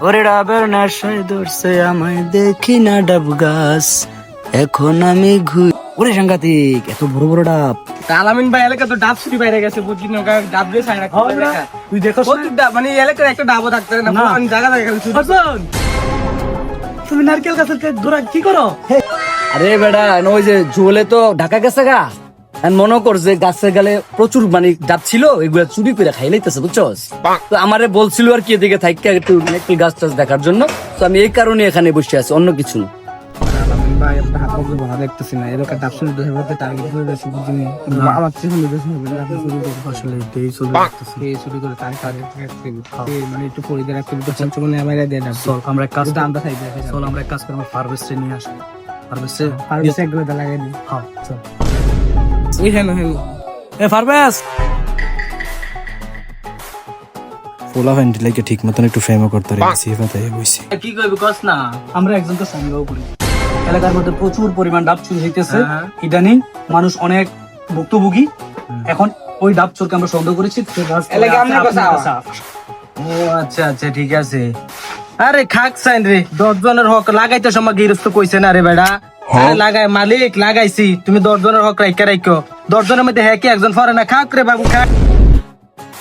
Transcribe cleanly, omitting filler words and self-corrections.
ওরে ডাবের নেশায় ধরছে আমায় দেখি না ডাব গাছ, এখন আমি ঘুরি। ওরে সাংঘাতিক, এত বড় বড় ডাব। আলামিন ভাই এলাকা তো ডাব ছুটি বাইরে গেছে, বুঝলি না? ডাব দিয়ে ছাই রাখতে হবে না? তুই দেখোস না? প্রত্যেক ডাব মানে এই এলাকার একটা ডাবও থাকতে পারে না, না। পুরো জায়গা জায়গা খালি ছুটি। হাসান, তুমি নারকেল গাছের ধরা কি করো? আরে বেটা ওই যে জুয়েলে তো ঢাকা গেছে গা, আমি মনে কর যে গাছের গালে প্রচুর মানে ডাব ছিল, এগুলা চুরি করে খাই লাইতেছে বুঝছস। তো আমারে বলছিল আর কি এদিকে থাইকা একটু নারকেল গাছ টাছ দেখার জন্য, তো আমি এই কারণে এখানে বসে আছি, অন্য কিছু না। আলামিন ভাই একটা হাত পকেটে ভালো দেখতেছি না, এলাকার ডাব ছুটি ধরে বলতে টার্গেট করে গেছে, বুঝলি না? আমার চেয়ে ভালো দেখছি না, আপনি চুরি করে আসলে এটাই চলে আসতেছে। এই চুরি করে তার কাজে মানে একটু পরিদের একটা দুটো পঞ্চমনে আমার দিয়ে ডাব চল আমরা এক কাজ কিন্তু করি। আমরা খাই দিয়ে চল আমরা এক কাজ করি, আমরা হারভেস্টে নিয়ে আসি। হারভেস্টে আর বেশি একদম লাগাই দিই। হ্যাঁ চল। এই হেন হেন এ ফারভেস্ট, পোলা ভেন্টিলাকে ঠিক মতন একটু ফেমো করতে রেখেছি, এবার বইছি। কি কইবি কস না? আমরা একজনকে সন্দেহ করি, এলাকার মধ্যে প্রচুর পরিমাণ ডাব চুরি হইতেছে হ্যাঁ। ইদানিং, মানুষ অনেক ভুক্তভোগী। এখন ওই ডাব চোরকে আমরা সন্দেহ করেছি। এলাকা আমরা কথা ও আচ্ছা আচ্ছা ঠিক আছে। আরে খাক সাইন রে, 10 জনের হক লাগাইতে সময় গিরস্ত কইছে না রে বেড়া। আরে লাগাই মালিক লাগাইছি, তুমি 10 জনের হক রাইখা রাইখো, 10 জনের মধ্যে হ্যাঁ কি একজন ফরে না? খাক রে বাবু খাক।